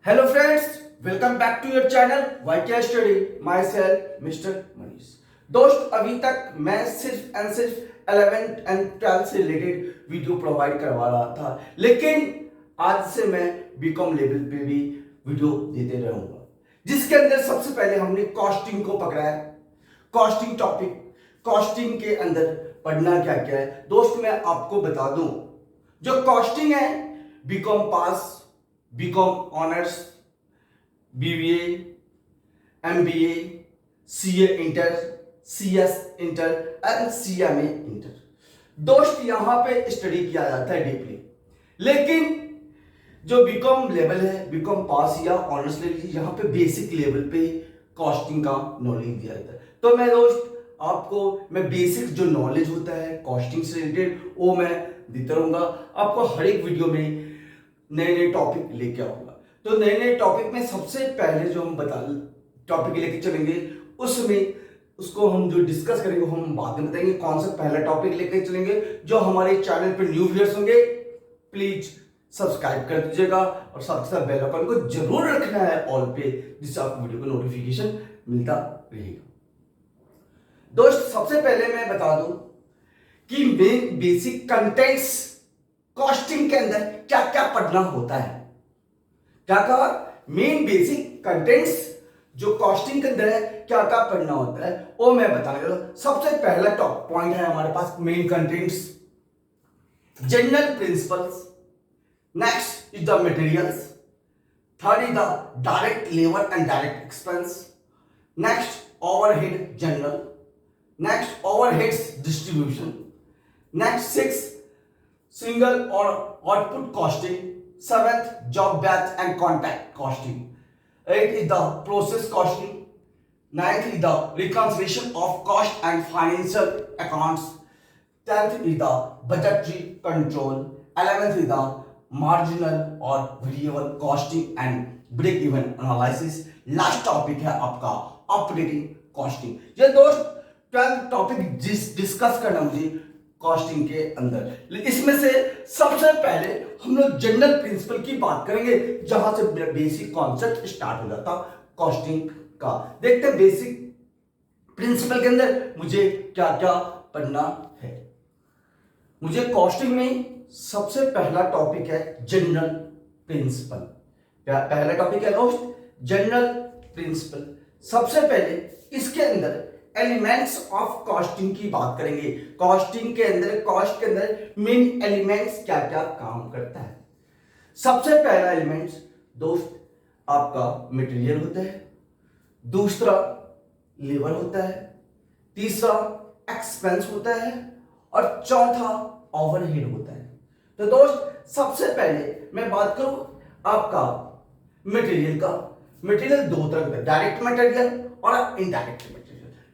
Hello friends, welcome back to your channel YK Study. Myself Mr. Manish. दोस्त अभी तक मैं सिर्फ एंड सिर्फ 11th एंड 12th से रिलेटेड वीडियो प्रोवाइड करवा रहा था, लेकिन आज से मैं बीकॉम लेवल पे भी वीडियो देते रहूंगा, जिसके अंदर सबसे पहले हमने कॉस्टिंग को पकड़ा है। कॉस्टिंग टॉपिक, कॉस्टिंग के अंदर पढ़ना क्या क्या है दोस्त, मैं आपको बता दूं। जो कॉस्टिंग है, BCom pass, BCom honours, BBA, MBA, CA inter, CS inter and CMA inter दोस्त यहां पे स्टडी किया जाता है डीपली। लेकिन जो बीकॉम लेवल है, बीकॉम पास या ऑनर्स लेवल, यहाँ पे बेसिक लेवल पे कॉस्टिंग का नॉलेज दिया जाता है। तो मैं दोस्त आपको मैं बेसिक जो नॉलेज होता है कॉस्टिंग से रिलेटेड वो मैं देता रहूंगा। आपको हर एक वीडियो में नए नए टॉपिक लेके आऊंगा। तो नए नए टॉपिक में सबसे पहले जो हम टॉपिक लेके चलेंगे, उसमें उसको हम जो डिस्कस करेंगे हम बाद में बताएंगे कौन सा पहला टॉपिक लेके चलेंगे। जो हमारे चैनल पे न्यू व्यूअर्स होंगे, प्लीज सब्सक्राइब कर दीजिएगा और साथ साथ बेल आइकन को जरूर रखना है ऑल पे, जिससे आपको वीडियो का नोटिफिकेशन मिलता रहेगा। दोस्त सबसे पहले मैं बता दूं कि मेन बेसिक कंटेंट्स कॉस्टिंग के अंदर क्या क्या पढ़ना होता है। क्या कहा? मेन बेसिक कंटेंट्स जो कॉस्टिंग के अंदर है क्या क्या पढ़ना होता है वो मैं बताने। सबसे पहला टॉप पॉइंट है हमारे पास main contents, general principles, next is the materials, third is the direct labour and direct expense, next overhead general, next overheads distribution, next 6 single or output costing, 7th job batch and contact costing, 8th is the process costing, 9th is the reconciliation of cost and financial accounts, 10th is the budgetary control, 11th is the marginal or variable costing and break even analysis, last topic है आपका operating costing. ये दोस्त 12th topic discuss करना मुझे costing के अंदर। इसमें से सबसे पहले हम लोग जनरल प्रिंसिपल की बात करेंगे, जहां से बेसिक कॉन्सेप्ट स्टार्ट हो जाता कॉस्टिंग का। देखते हैं बेसिक प्रिंसिपल के अंदर मुझे क्या क्या पढ़ना है। मुझे कॉस्टिंग में सबसे पहला टॉपिक है जनरल प्रिंसिपल। पहला टॉपिक है दोस्त जनरल प्रिंसिपल। सबसे पहले इसके अंदर एलिमेंट्स ऑफ कॉस्टिंग की बात करेंगे। कॉस्टिंग के अंदर, कॉस्ट के अंदर मेन एलिमेंट्स क्या क्या काम करता है। सबसे पहला एलिमेंट्स दोस्त आपका मटेरियल होता है, दूसरा लेबर होता है, तीसरा एक्सपेंस होता है और चौथा ओवरहेड होता है। तो दोस्त सबसे पहले मैं बात करूं आपका मटेरियल का। मटेरियल दो तरह का, डायरेक्ट मटेरियल और इनडायरेक्ट मटेरियल।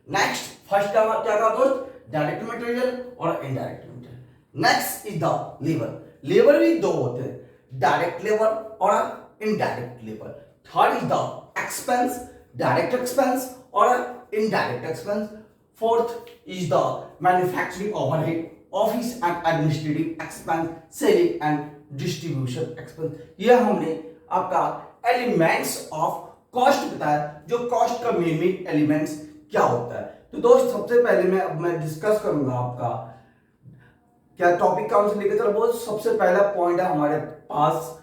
नेक्स्ट फर्स्ट क्या था दोस्त? डायरेक्ट मटेरियल और indirect material. Next is the labour. Labour भी दो होते हैं, डायरेक्ट लेबर और indirect labour. Third is the expense, direct expense और indirect expense. Fourth is the manufacturing overhead, office and administrative expense, selling and distribution expense. यह हमने आपका elements of cost बताया, जो कॉस्ट का मेन मेन एलिमेंट्स क्या होता है। तो दोस्त सबसे पहले मैं डिस्कस करूंगा आपका क्या टॉपिक कौन से लेके चलो। बहुत सबसे पहला पॉइंट है हमारे पास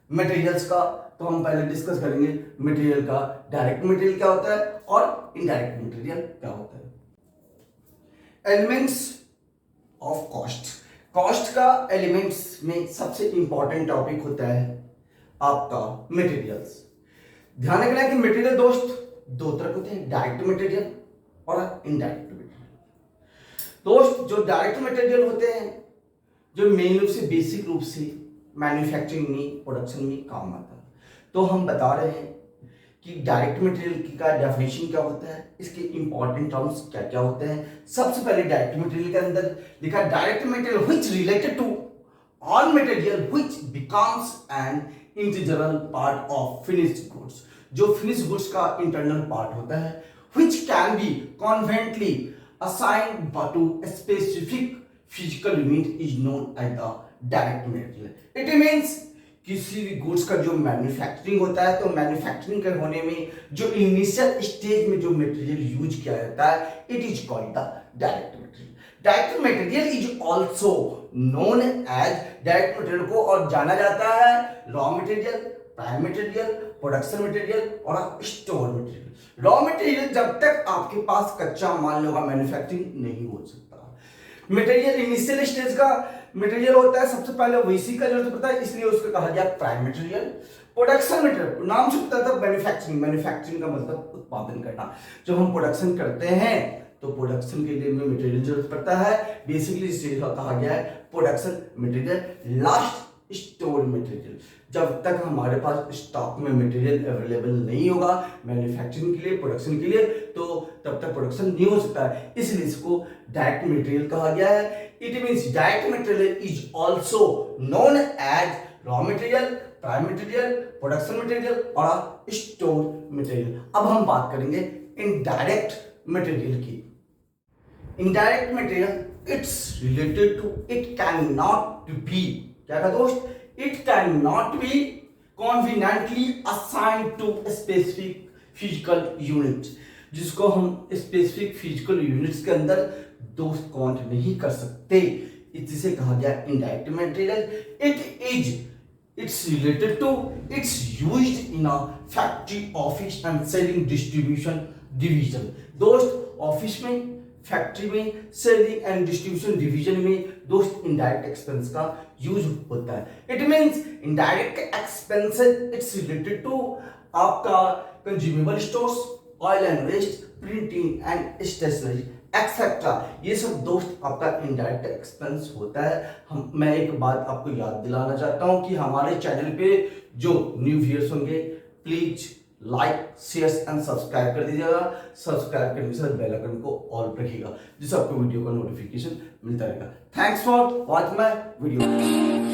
मटेरियल्स का। तो हम पहले डिस्कस करेंगे मटेरियल का, डायरेक्ट मटेरियल क्या होता है और इनडायरेक्ट मटेरियल क्या होता है। Elements of cost. कॉस्ट का एलिमेंट्स में सबसे इंपॉर्टेंट टॉपिक होता है आपका मटेरियल्स। ध्यान रखना है कि मटेरियल दोस्त दो तरह के होते हैं, डायरेक्ट मटेरियल और इनडायरेक्ट मटेरियल। दोस्त जो डायरेक्ट मटेरियल होते हैं, जो मेन रूप से बेसिक रूप से मैन्युफैक्चरिंग में, प्रोडक्शन में काम आता है। तो हम बता रहे हैं कि डायरेक्ट मटेरियल की का डेफिनेशन क्या होता है, इसके इंपॉर्टेंट टर्म्स क्या क्या होते हैं। सबसे पहले डायरेक्ट मटेरियल के अंदर लिखा direct material which related to all material which becomes an integral part of finished goods. जो फिनिश गुड्स का इंटरनल पार्ट होता है, which can be conveniently assigned to a specific physical unit is known as the direct material. It means किसी भी goods का जो manufacturing होता है, तो मैन्युफैक्चरिंग के होने में जो इनिशियल स्टेज में जो मटेरियल यूज किया जाता है, it is called the direct material. Direct material is also known as, direct material को और जाना जाता है raw material, prime material, production material और स्टोर मटेरियल। रॉ मटेरियल जब तक आपके पास कच्चा माल होगा मैन्युफैक्चरिंग नहीं हो सकता। मटेरियल इनिशियल स्टेज का मटेरियल होता है, सबसे पहले वैसी का जरूरत पड़ता है, इसलिए उसको कहा गया प्राइम मटेरियल। प्रोडक्शन मटेरियल नाम से पता था मैन्युफैक्चरिंग, मैन्युफैक्चरिंग का मतलब उत्पादन करना। जब हम प्रोडक्शन करते हैं तो प्रोडक्शन के लिए मटेरियल जरूरत पड़ता है, बेसिकली स्टेज कहा गया है production material. Last store material, जब तक हमारे पास स्टॉक में मटेरियल अवेलेबल नहीं होगा मैन्युफैक्चरिंग के लिए, प्रोडक्शन के लिए, तो तब तक प्रोडक्शन नहीं हो सकता है, इसलिए इसको डायरेक्ट मटेरियल कहा गया है। It means direct material is also known as raw material, prime material, production material और स्टोर मटेरियल। अब हम बात करेंगे इनडायरेक्ट मटेरियल की। Indirect material it's related to, it can not be, क्या था दोस्त, it can not be conveniently assigned to specific physical unit, जिसको हम स्पेसिफिक फिजिकल यूनिट्स के अंदर दोस्त काउंट नहीं कर सकते, इसे कहा गया indirect material. It's related to, it's used in a factory, office and selling distribution division. दोस्त ऑफिस में, फैक्ट्री में, सेलिंग एंड डिस्ट्रीब्यूशन डिवीजन में दोस्त इनडायरेक्ट एक्सपेंस का यूज होता है। It means indirect expenses it's related to आपका consumable stores, oil and waste, printing and stationery etcetera, ये सब दोस्त आपका इनडायरेक्ट एक्सपेंस होता है। मैं एक बात आपको याद दिलाना चाहता हूं कि हमारे चैनल पे जो न्यू व्यूअर्स होंगे please like, share and subscribe कर दीजिएगा। सब्सक्राइब करने के साथ बेल आइकन को ऑल रखिएगा, जिससे आपको वीडियो का नोटिफिकेशन मिलता रहेगा। Thanks for watching my video.